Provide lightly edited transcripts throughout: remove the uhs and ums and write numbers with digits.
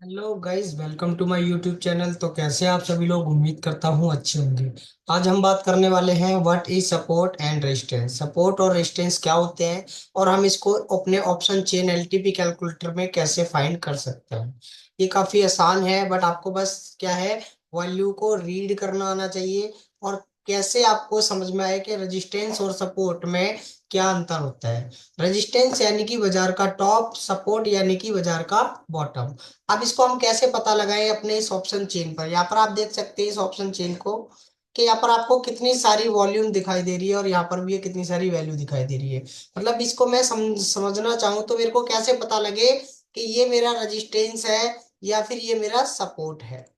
Hello guys, welcome to my YouTube channel. तो कैसे हैं आप सभी लोग? उम्मीद करता हूँ अच्छे होंगे। आज हम बात करने वाले हैं what is support and resistance. Support और रेजिस्टेंस क्या होते हैं और हम इसको अपने ऑप्शन चेन एलटीपी कैलकुलेटर में कैसे फाइंड कर सकते हैं। ये काफी आसान है, बट आपको बस क्या है, वैल्यू को रीड करना आना चाहिए और कैसे आपको समझ में आए कि रेजिस्टेंस और सपोर्ट में क्या अंतर होता है। रेजिस्टेंस यानी कि बाजार का टॉप, सपोर्ट यानी कि बाजार का बॉटम। अब इसको हम कैसे पता लगाएं अपने इस ऑप्शन चेन पर? यहाँ पर आप देख सकते हैं इस ऑप्शन चेन को कि यहाँ पर आपको कितनी सारी वॉल्यूम दिखाई दे रही है और यहाँ पर भी ये कितनी सारी वैल्यू दिखाई दे रही है। मतलब इसको मैं समझना चाहूँ तो मेरे को कैसे पता लगे कि ये मेरा रेजिस्टेंस है या फिर ये मेरा सपोर्ट है।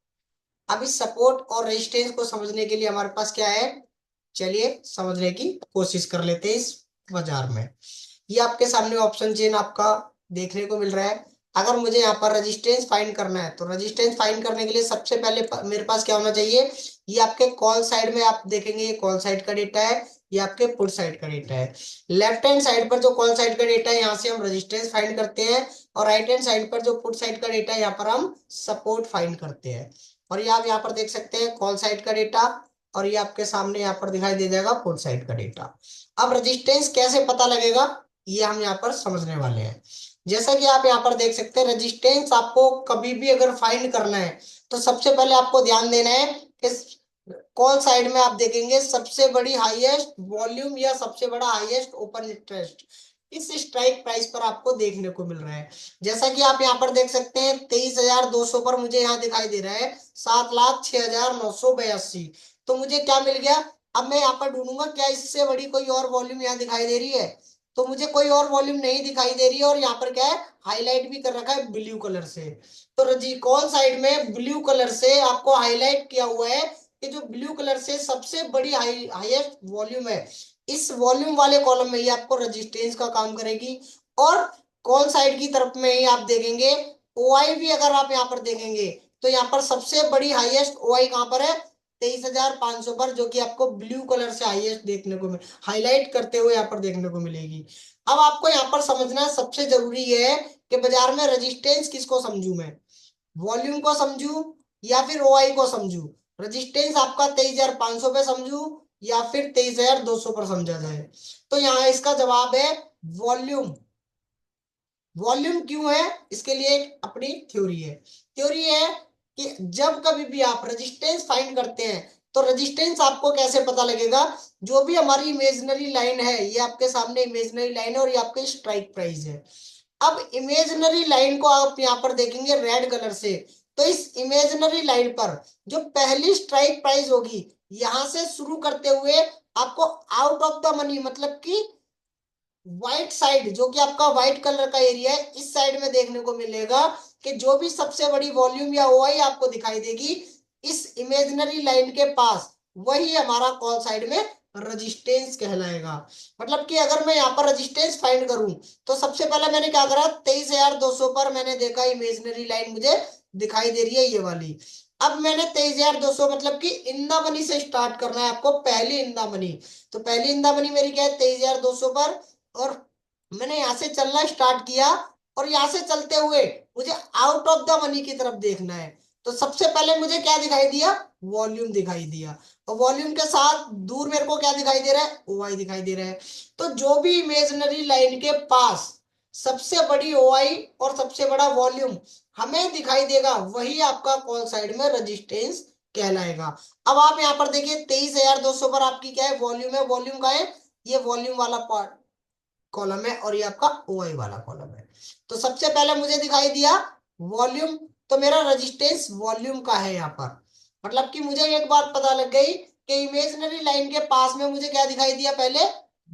अब इस सपोर्ट और रेजिस्टेंस को समझने के लिए हमारे पास क्या है, चलिए समझने की कोशिश कर लेते हैं इस बाजार में। ये आपके सामने ऑप्शन चेन आपका देखने को मिल रहा है। अगर मुझे यहाँ पर रेजिस्टेंस फाइंड करना है तो रेजिस्टेंस फाइंड करने के लिए सबसे पहले मेरे पास क्या होना चाहिए, ये आपके कॉल साइड में आप देखेंगे ये कॉल साइड का डेटा है, ये आपके पुट साइड का डेटा है। लेफ्ट हैंड साइड पर जो कॉल साइड का डेटा है यहाँ से हम रेजिस्टेंस फाइंड करते हैं और राइट हैंड साइड पर जो पुट साइड का डेटा है यहाँ पर हम सपोर्ट फाइंड करते हैं। और ये आप यहाँ पर देख सकते हैं कॉल साइड का डेटा और ये आपके सामने यहाँ पर दिखाई दे जाएगा पुट साइड का डेटा। अब रेजिस्टेंस कैसे पता लगेगा ये हम यहाँ पर समझने वाले हैं। जैसा कि आप यहाँ पर देख सकते हैं रेजिस्टेंस आपको कभी भी अगर फाइंड करना है तो सबसे पहले आपको ध्यान देना है कि कॉल साइड में आप देखेंगे सबसे बड़ी हाईएस्ट वॉल्यूम या सबसे बड़ा हाईएस्ट ओपन इंटरेस्ट इस स्ट्राइक प्राइस पर आपको देखने को मिल रहा है। जैसा कि आप यहाँ पर देख सकते हैं 23,200 पर मुझे यहाँ दिखाई दे रहा है 7,06,982। तो मुझे क्या मिल गया? अब मैं यहाँ पर ढूंढूंगा क्या इससे बड़ी कोई और वॉल्यूम यहाँ दिखाई दे रही है। तो मुझे कोई और वॉल्यूम नहीं दिखाई दे रही है और यहाँ पर क्या है, हाईलाइट भी कर रखा है ब्लू कलर से। तो रजिकॉल साइड में ब्लू कलर से आपको हाईलाइट किया हुआ है कि जो ब्लू कलर से सबसे बड़ी हाईएस्ट वॉल्यूम है इस वॉल्यूम वाले कॉलम में ही आपको रेजिस्टेंस का काम करेगी। और कॉल साइड की तरफ में ही आप देखेंगे ओआई भी अगर आप यहाँ पर देखेंगे तो यहाँ पर सबसे बड़ी हाईएस्ट ओआई कहाँ पर है, 23,500 पर, जो कि आपको ब्लू कलर से हाईएस्ट देखने को मिल हाईलाइट करते हुए यहाँ पर देखने को मिलेगी। अब आपको यहाँ पर समझना सबसे जरूरी है कि बाजार में रेजिस्टेंस किसको समझू मैं, वॉल्यूम को समझू या फिर ओआई को समझू। रेजिस्टेंस आपका 23,500 पे समझू या फिर 23,200 पर समझा जाए। तो यहाँ इसका जवाब है वॉल्यूम। वॉल्यूम क्यों है, इसके लिए एक अपनी थ्योरी है। थ्योरी है कि जब कभी भी आप रेजिस्टेंस फाइंड करते हैं तो रेजिस्टेंस आपको कैसे पता लगेगा, जो भी हमारी इमेजिनरी लाइन है ये आपके सामने इमेजिनरी लाइन है और ये आपके स्ट्राइक प्राइस है। अब इमेजिनरी लाइन को आप यहाँ पर देखेंगे रेड कलर से, तो इस इमेजिनरी लाइन पर जो पहली स्ट्राइक प्राइस होगी यहां से शुरू करते हुए आपको आउट ऑफ द मनी मतलब कि व्हाइट साइड जो कि आपका व्हाइट कलर का एरिया है इस साइड में देखने को मिलेगा कि जो भी सबसे बड़ी वॉल्यूम या ओआई आपको दिखाई देगी इस इमेजिनरी लाइन के पास वही हमारा कॉल साइड में रेजिस्टेंस कहलाएगा। मतलब कि अगर मैं यहाँ पर रेजिस्टेंस फाइंड करूं तो सबसे पहले मैंने क्या करा, 23,200 पर मैंने देखा इमेजिनरी लाइन मुझे दिखाई दे रही है ये वाली। अब मैंने 23,200 मतलब कि इंदा मनी से स्टार्ट करना है आपको, पहली इंदा मनी। तो पहली इंदा मनी मेरी क्या है 23,200 पर, और मैंने यहां से चलना स्टार्ट किया और यहां से चलते हुए मुझे आउट ऑफ द मनी की तरफ देखना है। तो सबसे पहले मुझे क्या दिखाई दिया, वॉल्यूम दिखाई दिया। और वॉल्यूम के साथ दूर मेरे को क्या दिखाई दे रहा है, ओआई दिखाई दे रहा है। तो जो भी इमेजिनरी लाइन के पास सबसे बड़ी ओआई और सबसे बड़ा वॉल्यूम हमें दिखाई देगा वही आपका कॉल साइड में रेजिस्टेंस कहलाएगा। अब आप यहाँ पर देखिए 23,200 पर आपकी क्या है, वॉल्यूम है। वॉल्यूम का है ये वॉल्यूम वाला पार्ट कॉलम है और ये आपका ओआई वाला कॉलम है। तो सबसे पहले मुझे दिखाई दिया वॉल्यूम, तो मेरा रेजिस्टेंस वॉल्यूम का है यहाँ पर। मतलब कि मुझे एक बात पता लग गई कि इमेजिनरी लाइन के पास में मुझे क्या दिखाई दिया, पहले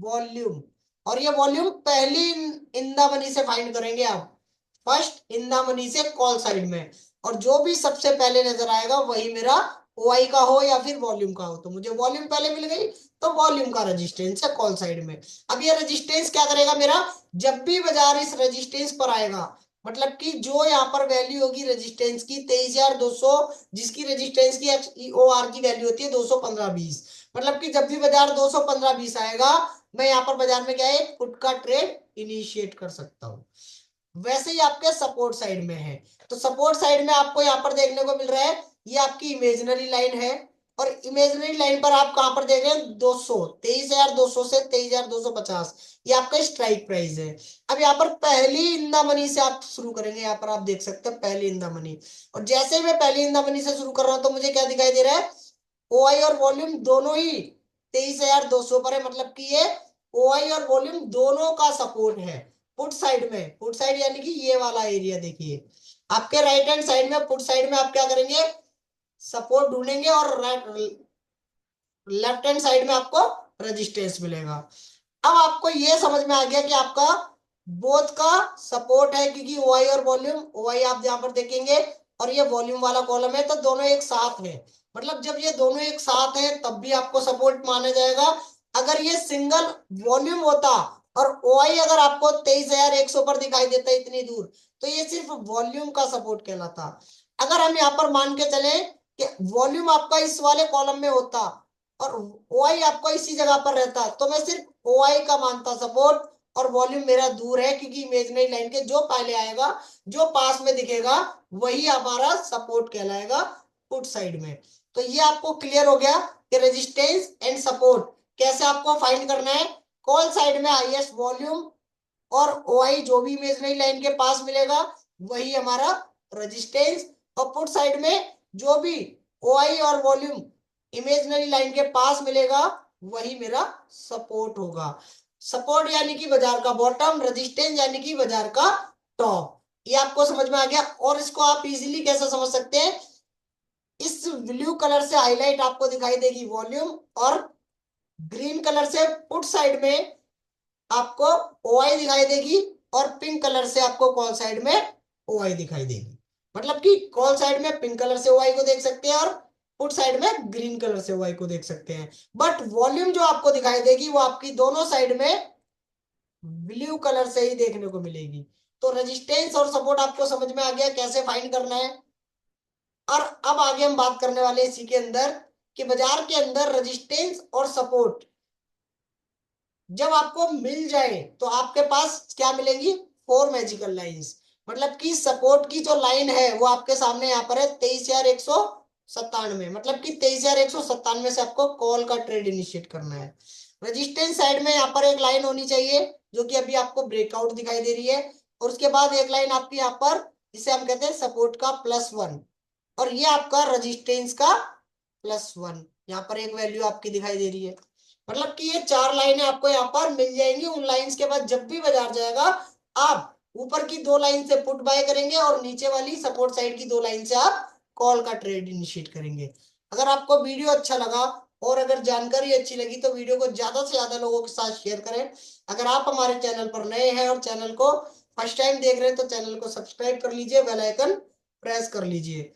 वॉल्यूम। और ये वॉल्यूम पहली इंदा मनी से फाइंड करेंगे आप, फर्स्ट इंदा मनी से कॉल साइड में। और जो भी सबसे पहले नजर आएगा वही मेरा ओआई का हो या फिर वॉल्यूम का हो। तो मुझे वॉल्यूम पहले मिल गई तो वॉल्यूम का रेजिस्टेंस है कॉल साइड में। अब ये रेजिस्टेंस क्या करेगा मेरा, जब भी बाजार इस रेजिस्टेंस पर आएगा मतलब कि जो यहाँ पर वैल्यू होगी रेजिस्टेंस की 23,200, जिसकी रेजिस्टेंस की ओ आर की वैल्यू होती है 215.20, मतलब कि जब भी बाजार 215.20 आएगा मैं यहाँ पर बाजार में क्या है पुट का ट्रेड इनिशिएट कर सकता हूँ। वैसे ही आपके सपोर्ट साइड में है। तो सपोर्ट साइड में आपको यहाँ पर देखने को मिल रहा है, ये आपकी इमेजिनरी लाइन है, और इमेजिनरी लाइन पर आप कहां पर देख रहे हैं, 200, 23,200 से 23,250, ये आपका स्ट्राइक प्राइस है। अब यहाँ पर पहली इन द मनी से आप शुरू करेंगे, यहाँ पर आप देख सकते हैं पहली इन द मनी, और जैसे ही मैं पहली इन द मनी से शुरू कर रहा हूं तो मुझे क्या दिखाई दे रहा है, ओआई और वॉल्यूम दोनों ही 23,200 पर है, मतलब कि ये ओआई और वॉल्यूम दोनों का सपोर्ट है पुट साइड में। पुट साइड यानी कि ये वाला एरिया देखिए, आपके राइट हैंड साइड में पुट साइड में आप क्या करेंगे, सपोर्ट ढूंढेंगे, और लेफ्ट हैंड साइड में आपको रेजिस्टेंस मिलेगा। अब आपको ये समझ में आ गया कि आपका बोथ का सपोर्ट है, क्योंकि ओआई और वॉल्यूम, ओआई आप यहां पर देखेंगे और ये वॉल्यूम वाला कॉलम है, तो दोनों एक साथ है। मतलब जब ये दोनों एक साथ है तब भी आपको सपोर्ट माना जाएगा। अगर ये सिंगल वॉल्यूम होता और ओआई अगर आपको 23,100 पर दिखाई देता इतनी दूर, तो ये सिर्फ वॉल्यूम का सपोर्ट कहलाता। अगर हम यहाँ पर मान के चले कि वॉल्यूम आपका इस वाले कॉलम में होता और ओआई आपको इसी जगह पर रहता, तो मैं सिर्फ ओआई का मानता सपोर्ट, और वॉल्यूम मेरा दूर है, क्योंकि इमेजिनरी लाइन के जो पहले आएगा, जो पास में दिखेगा, वही हमारा सपोर्ट कहलाएगा पुट साइड में। तो ये आपको क्लियर हो गया कि रेजिस्टेंस एंड सपोर्ट कैसे आपको फाइंड करना है। कॉल साइड में हाईएस्ट वॉल्यूम और ओआई जो भी इमेजिनरी लाइन के पास मिलेगा वही हमारा रेजिस्टेंस, और पुट साइड में जो भी ओआई और वॉल्यूम इमेजिनरी लाइन के पास मिलेगा वही मेरा सपोर्ट होगा। सपोर्ट यानी कि बाजार का बॉटम, रेजिस्टेंस यानी कि बाजार का टॉप। ये आपको समझ में आ गया। और इसको आप इजीली कैसे समझ सकते हैं, इस ब्लू कलर से हाईलाइट आपको दिखाई देगी वॉल्यूम, और ग्रीन कलर से पुट साइड में आपको ओआई दिखाई देगी, और पिंक कलर से आपको कॉल साइड में ओआई दिखाई देगी। मतलब कि कॉल साइड में पिंक कलर से ओआई को देख सकते हैं और पुट साइड में ग्रीन कलर से ओआई को देख सकते हैं। बट वॉल्यूम जो आपको दिखाई देगी वो आपकी दोनों साइड में ब्लू कलर से ही देखने को मिलेगी। तो रेजिस्टेंस और सपोर्ट आपको समझ में आ गया कैसे फाइंड करना है। और अब आगे हम बात करने वाले इसी के अंदर कि बाजार के अंदर रेजिस्टेंस और सपोर्ट जब आपको मिल जाए तो आपके पास क्या मिलेगी, फोर मैजिकल लाइंस। मतलब कि सपोर्ट की जो लाइन है वो आपके सामने यहाँ पर है 23,197, मतलब कि 23,197 से आपको कॉल का ट्रेड इनिशिएट करना है। रेजिस्टेंस साइड में यहाँ पर एक लाइन होनी चाहिए जो कि अभी आपको ब्रेकआउट दिखाई दे रही है, और उसके बाद एक लाइन आपकी यहाँ पर जिसे हम कहते हैं सपोर्ट का +1, और ये आपका रेजिस्टेंस का +1, यहाँ पर एक वैल्यू आपकी दिखाई दे रही है। मतलब कि ये चार लाइनें आपको यहाँ पर मिल जाएंगी। उन लाइंस के बाद जब भी बाजार जाएगा आप ऊपर की दो लाइन से पुट बाय करेंगे और नीचे वाली सपोर्ट साइड की दो लाइन से आप कॉल का ट्रेड इनिशिएट करेंगे। अगर आपको वीडियो अच्छा लगा और अगर जानकारी अच्छी लगी तो वीडियो को ज्यादा से ज्यादा लोगों के साथ शेयर करें। अगर आप हमारे चैनल पर नए हैं और चैनल को फर्स्ट टाइम देख रहे हैं तो चैनल को सब्सक्राइब कर लीजिए, बेल आइकन प्रेस कर लीजिए।